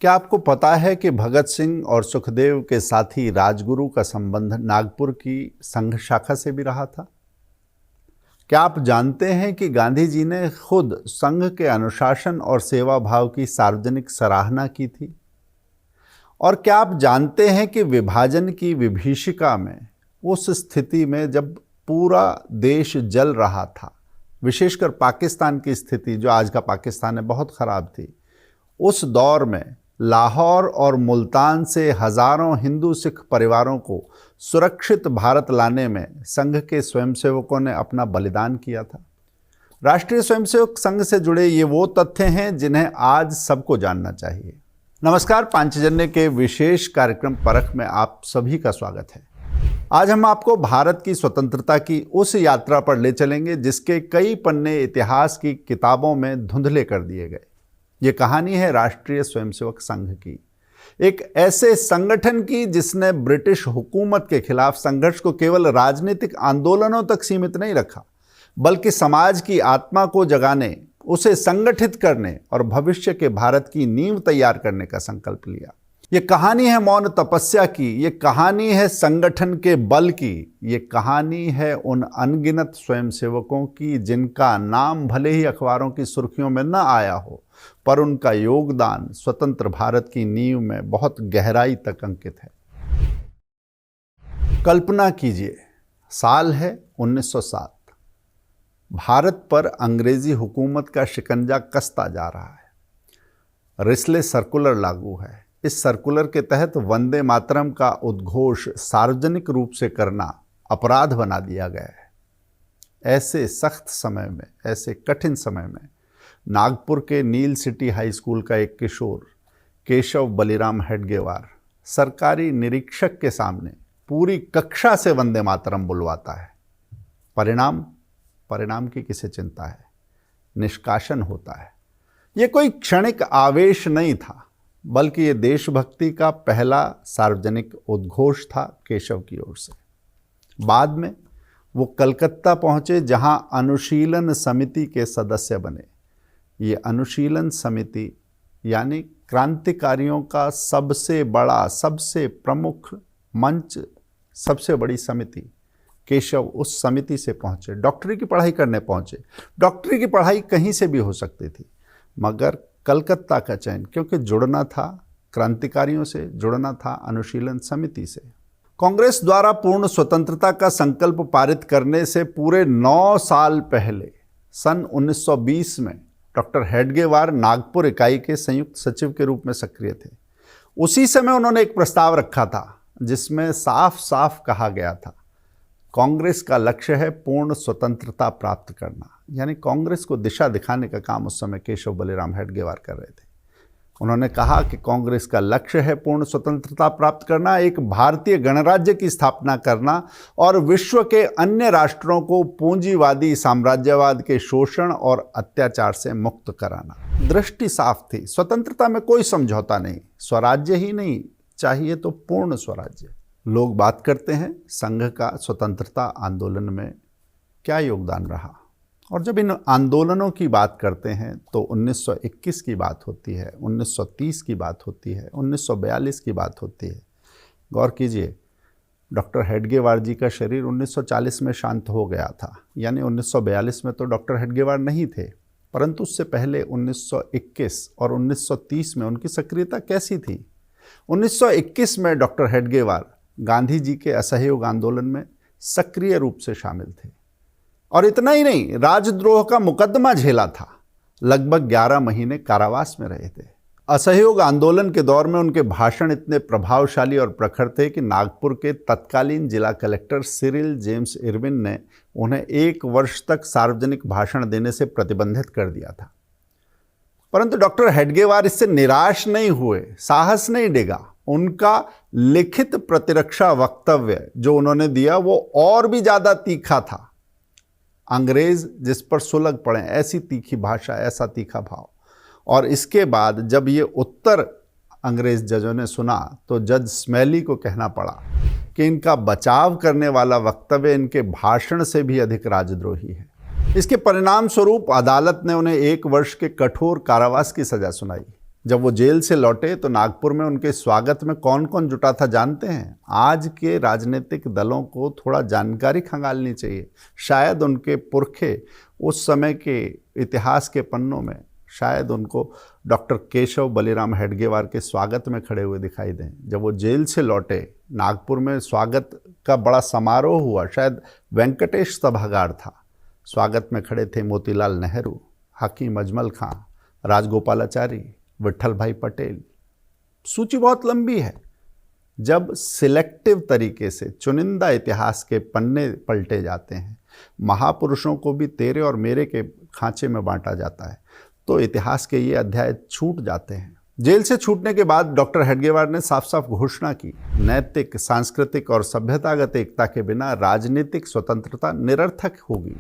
क्या आपको पता है कि भगत सिंह और सुखदेव के साथी राजगुरु का संबंध नागपुर की संघ शाखा से भी रहा था? क्या आप जानते हैं कि गांधी जी ने खुद संघ के अनुशासन और सेवा भाव की सार्वजनिक सराहना की थी? और क्या आप जानते हैं कि विभाजन की विभीषिका में, उस स्थिति में जब पूरा देश जल रहा था, विशेषकर पाकिस्तान की स्थिति जो आज का पाकिस्तान है बहुत खराब थी, उस दौर में लाहौर और मुल्तान से हजारों हिंदू सिख परिवारों को सुरक्षित भारत लाने में संघ के स्वयंसेवकों ने अपना बलिदान किया था। राष्ट्रीय स्वयंसेवक संघ से जुड़े ये वो तथ्य हैं जिन्हें आज सबको जानना चाहिए। नमस्कार, पांचजन्य के विशेष कार्यक्रम परख में आप सभी का स्वागत है। आज हम आपको भारत की स्वतंत्रता की उस यात्रा पर ले चलेंगे जिसके कई पन्ने इतिहास की किताबों में धुंधले कर दिए गए। ये कहानी है राष्ट्रीय स्वयंसेवक संघ की, एक ऐसे संगठन की जिसने ब्रिटिश हुकूमत के खिलाफ संघर्ष को केवल राजनीतिक आंदोलनों तक सीमित नहीं रखा, बल्कि समाज की आत्मा को जगाने, उसे संगठित करने और भविष्य के भारत की नींव तैयार करने का संकल्प लिया। ये कहानी है मौन तपस्या की, ये कहानी है संगठन के बल की, ये कहानी है उन अनगिनत स्वयंसेवकों की जिनका नाम भले ही अखबारों की सुर्खियों में न आया हो, पर उनका योगदान स्वतंत्र भारत की नींव में बहुत गहराई तक अंकित है। कल्पना कीजिए, साल है 1907। भारत पर अंग्रेजी हुकूमत का शिकंजा कसता जा रहा है। रिस्ले सर्कुलर लागू है। इस सर्कुलर के तहत वंदे मातरम का उद्घोष सार्वजनिक रूप से करना अपराध बना दिया गया है। ऐसे सख्त समय में, ऐसे कठिन समय में नागपुर के नील सिटी हाई स्कूल का एक किशोर केशव बलिराम हेडगेवार सरकारी निरीक्षक के सामने पूरी कक्षा से वंदे मातरम बुलवाता है। परिणाम की किसे चिंता है? निष्कासन होता है। ये कोई क्षणिक आवेश नहीं था, बल्कि ये देशभक्ति का पहला सार्वजनिक उद्घोष था केशव की ओर से। बाद में वो कलकत्ता पहुंचे, जहां अनुशीलन समिति के सदस्य बने। ये अनुशीलन समिति यानी क्रांतिकारियों का सबसे बड़ा, सबसे प्रमुख मंच, सबसे बड़ी समिति। केशव उस समिति से पहुंचे, डॉक्टरी की पढ़ाई करने पहुंचे। डॉक्टरी की पढ़ाई कहीं से भी हो सकती थी, मगर कलकत्ता का चयन, क्योंकि जुड़ना था क्रांतिकारियों से, जुड़ना था अनुशीलन समिति से। कांग्रेस द्वारा पूर्ण स्वतंत्रता का संकल्प पारित करने से पूरे 9 साल पहले सन 1920 में डॉक्टर हेडगेवार नागपुर इकाई के संयुक्त सचिव के रूप में सक्रिय थे। उसी समय उन्होंने एक प्रस्ताव रखा था जिसमें साफ साफ कहा गया था, कांग्रेस का लक्ष्य है पूर्ण स्वतंत्रता प्राप्त करना। यानी कांग्रेस को दिशा दिखाने का काम उस समय केशव बलिराम हेडगेवार कर रहे थे। उन्होंने कहा कि कांग्रेस का लक्ष्य है पूर्ण स्वतंत्रता प्राप्त करना, एक भारतीय गणराज्य की स्थापना करना और विश्व के अन्य राष्ट्रों को पूंजीवादी साम्राज्यवाद के शोषण और अत्याचार से मुक्त कराना। दृष्टि साफ थी, स्वतंत्रता में कोई समझौता नहीं, स्वराज्य ही नहीं, चाहिए तो पूर्ण स्वराज्य। लोग बात करते हैं संघ का स्वतंत्रता आंदोलन में क्या योगदान रहा, और जब इन आंदोलनों की बात करते हैं तो 1921 की बात होती है, 1930 की बात होती है, 1942 की बात होती है। गौर कीजिए, डॉक्टर हेडगेवार जी का शरीर 1940 में शांत हो गया था, यानी 1942 में तो डॉक्टर हेडगेवार नहीं थे, परंतु उससे पहले 1921 और 1930 में उनकी सक्रियता कैसी थी? 1921 में डॉक्टर हेडगेवार गांधी जी के असहयोग आंदोलन में सक्रिय रूप से शामिल थे, और इतना ही नहीं, राजद्रोह का मुकदमा झेला था। लगभग 11 महीने कारावास में रहे थे। असहयोग आंदोलन के दौर में उनके भाषण इतने प्रभावशाली और प्रखर थे कि नागपुर के तत्कालीन जिला कलेक्टर सिरिल जेम्स इरविन ने उन्हें 1 वर्ष तक सार्वजनिक भाषण देने से प्रतिबंधित कर दिया था। परंतु डॉक्टर हेडगेवार इससे निराश नहीं हुए, साहस नहीं डिगा। उनका लिखित प्रतिरक्षा वक्तव्य जो उन्होंने दिया वो और भी ज्यादा तीखा था। अंग्रेज जिस पर सुलग पड़े, ऐसी तीखी भाषा, ऐसा तीखा भाव। और इसके बाद जब ये उत्तर अंग्रेज जजों ने सुना तो जज स्मेली को कहना पड़ा कि इनका बचाव करने वाला वक्तव्य इनके भाषण से भी अधिक राजद्रोही है। इसके परिणाम स्वरूप अदालत ने उन्हें 1 वर्ष के कठोर कारावास की सजा सुनाई। जब वो जेल से लौटे तो नागपुर में उनके स्वागत में कौन कौन जुटा था जानते हैं? आज के राजनीतिक दलों को थोड़ा जानकारी खंगालनी चाहिए। शायद उनके पुरखे उस समय के इतिहास के पन्नों में शायद उनको डॉक्टर केशव बलिराम हेडगेवार के स्वागत में खड़े हुए दिखाई दें। जब वो जेल से लौटे, नागपुर में स्वागत का बड़ा समारोह हुआ, शायद वेंकटेश सभागार था। स्वागत में खड़े थे मोतीलाल नेहरू, हकीम अजमल खां, राजगोपालाचारी, विट्ठल भाई पटेल। सूची बहुत लंबी है। जब सिलेक्टिव तरीके से चुनिंदा इतिहास के पन्ने पलटे जाते हैं, महापुरुषों को भी तेरे और मेरे के खांचे में बांटा जाता है, तो इतिहास के ये अध्याय छूट जाते हैं। जेल से छूटने के बाद डॉक्टर हेडगेवार ने साफ साफ घोषणा की, नैतिक, सांस्कृतिक और सभ्यतागत एकता के बिना राजनीतिक स्वतंत्रता निरर्थक होगी।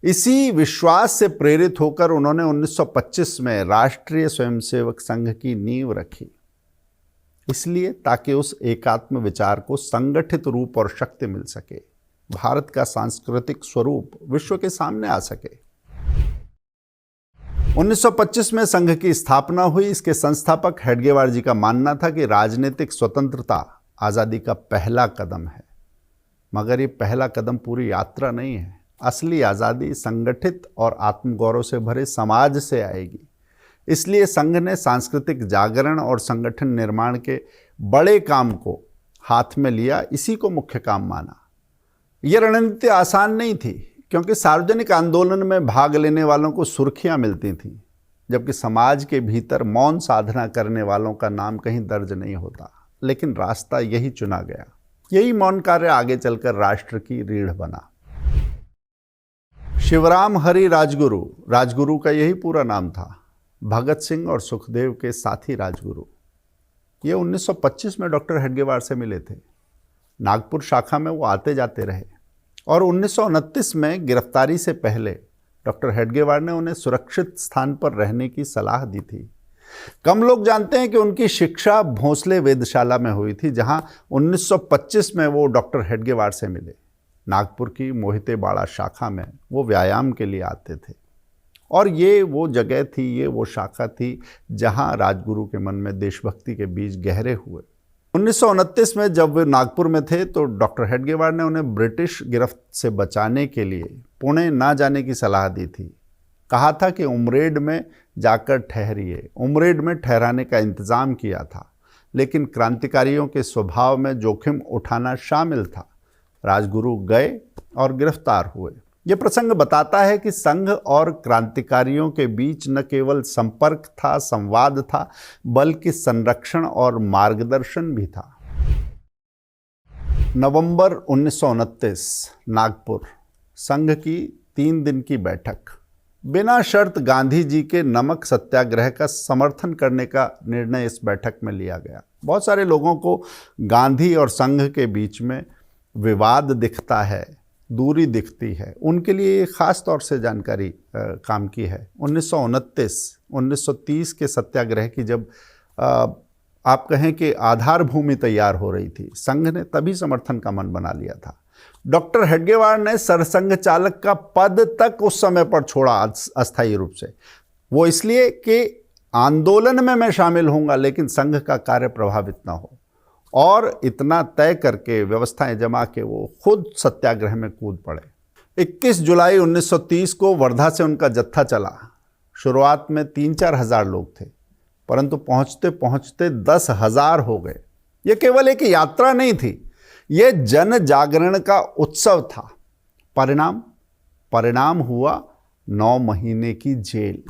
इसी विश्वास से प्रेरित होकर उन्होंने 1925 में राष्ट्रीय स्वयंसेवक संघ की नींव रखी, इसलिए ताकि उस एकात्म विचार को संगठित रूप और शक्ति मिल सके, भारत का सांस्कृतिक स्वरूप विश्व के सामने आ सके। 1925 में संघ की स्थापना हुई। इसके संस्थापक हेडगेवार जी का मानना था कि राजनीतिक स्वतंत्रता आज़ादी का पहला कदम है, मगर ये पहला कदम पूरी यात्रा नहीं है। असली आज़ादी संगठित और आत्मगौरव से भरे समाज से आएगी। इसलिए संघ ने सांस्कृतिक जागरण और संगठन निर्माण के बड़े काम को हाथ में लिया, इसी को मुख्य काम माना। यह रणनीति आसान नहीं थी, क्योंकि सार्वजनिक आंदोलन में भाग लेने वालों को सुर्खियां मिलती थीं, जबकि समाज के भीतर मौन साधना करने वालों का नाम कहीं दर्ज नहीं होता। लेकिन रास्ता यही चुना गया। यही मौन कार्य आगे चलकर राष्ट्र की रीढ़ बना। शिवराम हरि राजगुरु, राजगुरु का यही पूरा नाम था। भगत सिंह और सुखदेव के साथी राजगुरु। ये 1925 में डॉक्टर हेडगेवार से मिले थे। नागपुर शाखा में वो आते जाते रहे और 1929 में गिरफ्तारी से पहले डॉक्टर हेडगेवार ने उन्हें सुरक्षित स्थान पर रहने की सलाह दी थी। कम लोग जानते हैं कि उनकी शिक्षा भोंसले वेधशाला में हुई थी, जहां 1925 में वो डॉक्टर हेडगेवार से मिले। नागपुर की मोहिते बाड़ा शाखा में वो व्यायाम के लिए आते थे और ये वो जगह थी, ये वो शाखा थी जहां राजगुरु के मन में देशभक्ति के बीज गहरे हुए। 1929 में जब वे नागपुर में थे तो डॉक्टर हेडगेवार ने उन्हें ब्रिटिश गिरफ्त से बचाने के लिए पुणे ना जाने की सलाह दी थी। कहा था कि उमरेड में जाकर ठहरिए। उमरेड में ठहराने का इंतज़ाम किया था, लेकिन क्रांतिकारियों के स्वभाव में जोखिम उठाना शामिल था। राजगुरु गए और गिरफ्तार हुए। ये प्रसंग बताता है कि संघ और क्रांतिकारियों के बीच न केवल संपर्क था, संवाद था, बल्कि संरक्षण और मार्गदर्शन भी था। नवंबर 1929, नागपुर, संघ की 3 दिन की बैठक। बिना शर्त गांधी जी के नमक सत्याग्रह का समर्थन करने का निर्णय इस बैठक में लिया गया। बहुत सारे लोगों को गांधी और संघ के बीच में विवाद दिखता है, दूरी दिखती है, उनके लिए ये खास तौर से जानकारी काम की है। 1929-1930 के सत्याग्रह की जब आप कहें कि आधार भूमि तैयार हो रही थी, संघ ने तभी समर्थन का मन बना लिया था। डॉक्टर हेडगेवार ने सरसंघ चालक का पद तक उस समय पर छोड़ा अस्थायी रूप से। वो इसलिए कि आंदोलन में मैं शामिल होऊंगा, लेकिन संघ का कार्य प्रभावित ना हो, और इतना तय करके व्यवस्थाएं जमा के वो खुद सत्याग्रह में कूद पड़े। 21 जुलाई 1930 को वर्धा से उनका जत्था चला। शुरुआत में 3-4 हज़ार लोग थे, परंतु पहुंचते पहुंचते 10,000 हो गए। ये केवल एक यात्रा नहीं थी, ये जन जागरण का उत्सव था। परिणाम हुआ 9 महीने की जेल।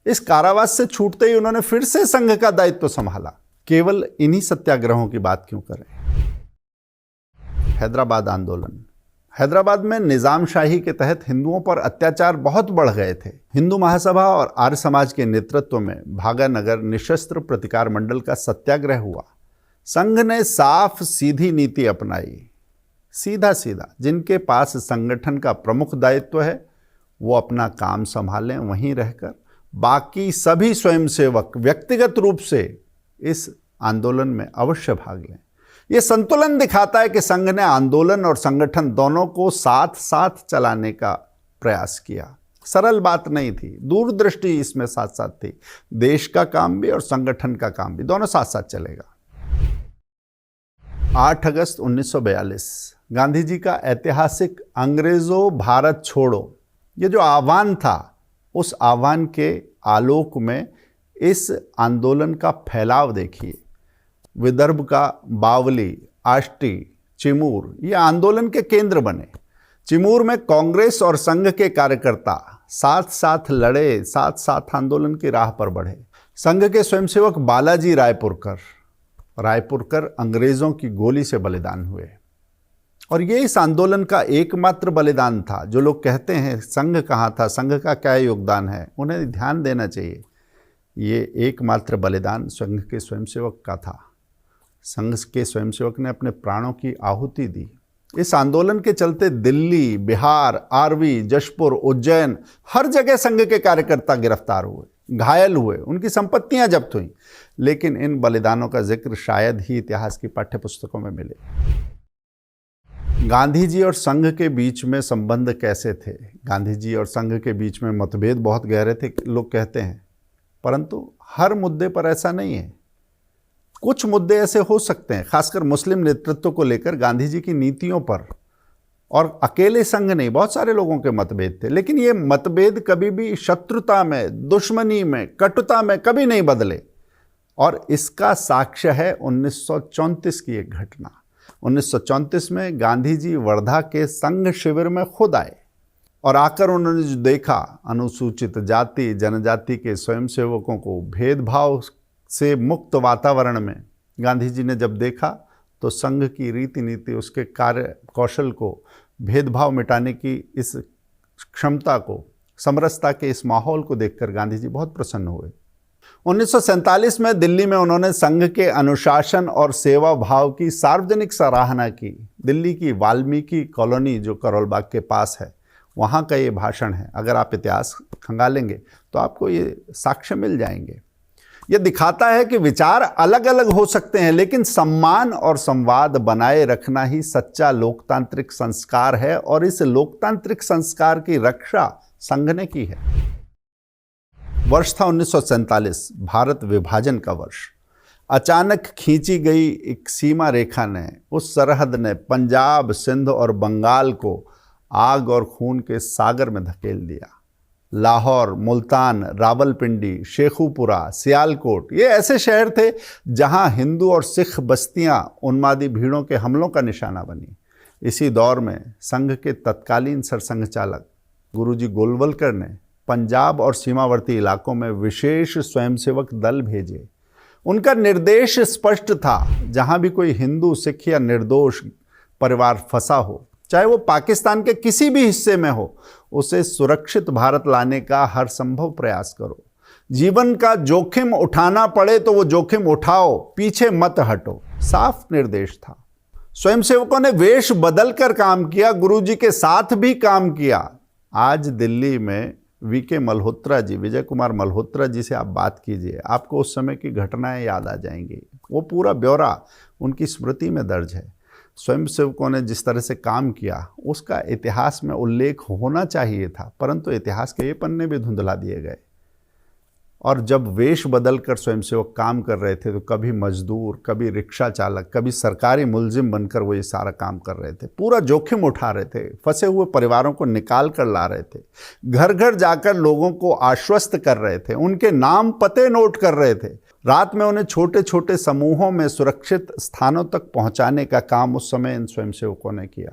इस कारावास से छूटते ही उन्होंने फिर से संघ का दायित्व संभाला। केवल इन्हीं सत्याग्रहों की बात क्यों करें। हैदराबाद आंदोलन। हैदराबाद में निजामशाही के तहत हिंदुओं पर अत्याचार बहुत बढ़ गए थे। हिंदू महासभा और आर्य समाज के नेतृत्व में भागानगर निशस्त्र प्रतिकार मंडल का सत्याग्रह हुआ। संघ ने साफ सीधी नीति अपनाई। सीधा सीधा, जिनके पास संगठन का प्रमुख दायित्व है वो अपना काम संभालें वहीं रहकर, बाकी सभी स्वयंसेवक व्यक्तिगत रूप से इस आंदोलन में अवश्य भाग लें। यह संतुलन दिखाता है कि संघ ने आंदोलन और संगठन दोनों को साथ साथ चलाने का प्रयास किया। सरल बात नहीं थी, दूरदृष्टि इसमें साथ साथ थी। देश का काम भी और संगठन का काम भी, दोनों साथ साथ चलेगा। 8 अगस्त 1942 गांधी जी का ऐतिहासिक अंग्रेजों भारत छोड़ो, ये जो आह्वान था, उस आह्वान के आलोक में इस आंदोलन का फैलाव देखिए। विदर्भ का बावली, आष्टी, चिमूर ये आंदोलन के केंद्र बने। चिमूर में कांग्रेस और संघ के कार्यकर्ता साथ साथ लड़े, साथ साथ आंदोलन की राह पर बढ़े। संघ के स्वयंसेवक बालाजी रायपुरकर अंग्रेजों की गोली से बलिदान हुए। और ये इस आंदोलन का एकमात्र बलिदान था। जो लोग कहते हैं संघ कहाँ था, संघ का क्या योगदान है, उन्हें ध्यान देना चाहिए। ये एकमात्र बलिदान संघ के स्वयंसेवक का था। संघ के स्वयंसेवक ने अपने प्राणों की आहुति दी। इस आंदोलन के चलते दिल्ली, बिहार, आरवी, जशपुर, उज्जैन, हर जगह संघ के कार्यकर्ता गिरफ्तार हुए, घायल हुए, उनकी संपत्तियां जब्त हुई। लेकिन इन बलिदानों का जिक्र शायद ही इतिहास की पाठ्यपुस्तकों में मिले। गांधी जी और संघ के बीच में संबंध कैसे थे? गांधी जी और संघ के बीच में मतभेद बहुत गहरे थे, लोग कहते हैं, परंतु हर मुद्दे पर ऐसा नहीं है। कुछ मुद्दे ऐसे हो सकते हैं, खासकर मुस्लिम नेतृत्व को लेकर गांधी जी की नीतियों पर, और अकेले संघ नहीं, बहुत सारे लोगों के मतभेद थे। लेकिन ये मतभेद कभी भी शत्रुता में, दुश्मनी में, कटुता में कभी नहीं बदले। और इसका साक्ष्य है 1934 की एक घटना। 1934 में गांधी जी वर्धा के संघ शिविर में खुद आए और आकर उन्होंने जो देखा, अनुसूचित जाति जनजाति के स्वयंसेवकों को भेदभाव से मुक्त वातावरण में गांधी जी ने जब देखा, तो संघ की रीति नीति, उसके कार्य कौशल को, भेदभाव मिटाने की इस क्षमता को, समरसता के इस माहौल को देखकर गांधी जी बहुत प्रसन्न हुए। 1947 में दिल्ली में उन्होंने संघ के अनुशासन और सेवा भाव की सार्वजनिक सराहना की। दिल्ली की वाल्मीकि कॉलोनी जो करोल बाग के पास है, वहाँ का ये भाषण है। अगर आप इतिहास खंगालेंगे तो आपको ये साक्ष्य मिल जाएंगे। यह दिखाता है कि विचार अलग अलग हो सकते हैं, लेकिन सम्मान और संवाद बनाए रखना ही सच्चा लोकतांत्रिक संस्कार है, और इस लोकतांत्रिक संस्कार की रक्षा संघ ने की है। वर्ष था 1947, भारत विभाजन का वर्ष। अचानक खींची गई एक सीमा रेखा ने, उस सरहद ने पंजाब, सिंध और बंगाल को आग और खून के सागर में धकेल दिया। लाहौर, मुल्तान, रावलपिंडी, शेखुपुरा, सियालकोट ये ऐसे शहर थे जहां हिंदू और सिख बस्तियां उन्मादी भीड़ों के हमलों का निशाना बनी। इसी दौर में संघ के तत्कालीन सरसंघ चालक गुरुजी गोलवलकर ने पंजाब और सीमावर्ती इलाकों में विशेष स्वयंसेवक दल भेजे। उनका निर्देश स्पष्ट था, जहां भी कोई हिंदू, सिख या निर्दोष परिवार फंसा हो, चाहे वो पाकिस्तान के किसी भी हिस्से में हो, उसे सुरक्षित भारत लाने का हर संभव प्रयास करो। जीवन का जोखिम उठाना पड़े तो वो जोखिम उठाओ, पीछे मत हटो, साफ निर्देश था। स्वयंसेवकों ने वेश बदलकर काम किया, गुरुजी के साथ भी काम किया। आज दिल्ली में वीके मल्होत्रा जी, विजय कुमार मल्होत्रा जी से आप बात कीजिए, आपको उस समय की घटनाएं याद आ जाएंगी। वो पूरा ब्यौरा उनकी स्मृति में दर्ज है। स्वयंसेवकों ने जिस तरह से काम किया, उसका इतिहास में उल्लेख होना चाहिए था, परंतु इतिहास के ये पन्ने भी धुंधला दिए गए। और जब वेश बदलकर स्वयंसेवक काम कर रहे थे, तो कभी मजदूर, कभी रिक्शा चालक, कभी सरकारी मुलजिम बनकर वो ये सारा काम कर रहे थे। पूरा जोखिम उठा रहे थे, फंसे हुए परिवारों को निकाल कर ला रहे थे, घर घर जाकर लोगों को आश्वस्त कर रहे थे, उनके नाम पते नोट कर रहे थे। रात में उन्हें छोटे छोटे समूहों में सुरक्षित स्थानों तक पहुंचाने का काम उस समय इन स्वयंसेवकों ने किया।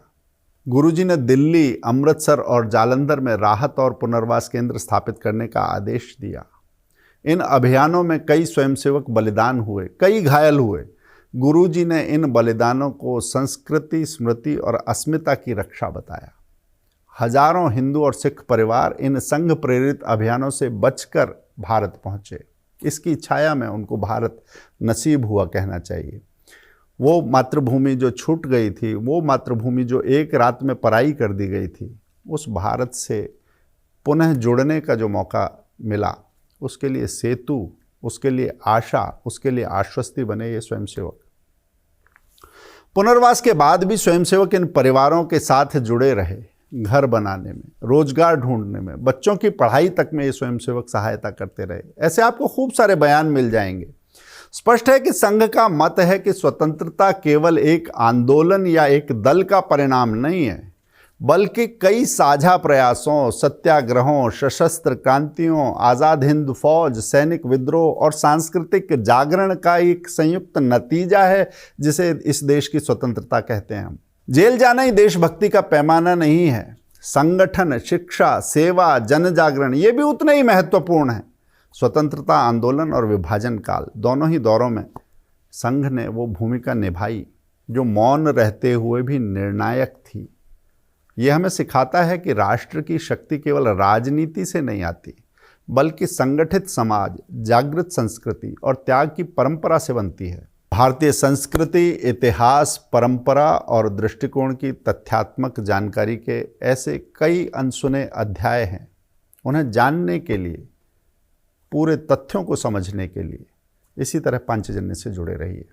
गुरुजी ने दिल्ली, अमृतसर और जालंधर में राहत और पुनर्वास केंद्र स्थापित करने का आदेश दिया। इन अभियानों में कई स्वयंसेवक बलिदान हुए, कई घायल हुए। गुरुजी ने इन बलिदानों को संस्कृति, स्मृति और अस्मिता की रक्षा बताया। हजारों हिंदू और सिख परिवार इन संघ प्रेरित अभियानों से बचकर भारत पहुंचे। इसकी छाया में उनको भारत नसीब हुआ कहना चाहिए। वो मातृभूमि जो छूट गई थी, वो मातृभूमि जो एक रात में पराई कर दी गई थी, उस भारत से पुनः जुड़ने का जो मौका मिला, उसके लिए सेतु, उसके लिए आशा, उसके लिए आश्वस्ति बने ये स्वयंसेवक। पुनर्वास के बाद भी स्वयंसेवक इन परिवारों के साथ जुड़े रहे, घर बनाने में, रोजगार ढूंढने में, बच्चों की पढ़ाई तक में ये स्वयंसेवक सहायता करते रहे। ऐसे आपको खूब सारे बयान मिल जाएंगे। स्पष्ट है कि संघ का मत है कि स्वतंत्रता केवल एक आंदोलन या एक दल का परिणाम नहीं है, बल्कि कई साझा प्रयासों, सत्याग्रहों, सशस्त्र क्रांतियों, आज़ाद हिंद फौज, सैनिक विद्रोह और सांस्कृतिक जागरण का एक संयुक्त नतीजा है, जिसे इस देश की स्वतंत्रता कहते हैं हम। जेल जाना ही देशभक्ति का पैमाना नहीं है। संगठन, शिक्षा, सेवा, जन जागरण ये भी उतने ही महत्वपूर्ण है। स्वतंत्रता आंदोलन और विभाजन काल दोनों ही दौरों में संघ ने वो भूमिका निभाई जो मौन रहते हुए भी निर्णायक थी। ये हमें सिखाता है कि राष्ट्र की शक्ति केवल राजनीति से नहीं आती, बल्कि संगठित समाज, जागृत संस्कृति और त्याग की परंपरा से बनती है। भारतीय संस्कृति, इतिहास, परंपरा और दृष्टिकोण की तथ्यात्मक जानकारी के ऐसे कई अनसुने अध्याय हैं। उन्हें जानने के लिए, पूरे तथ्यों को समझने के लिए इसी तरह पांचजन्य से जुड़े रहिए।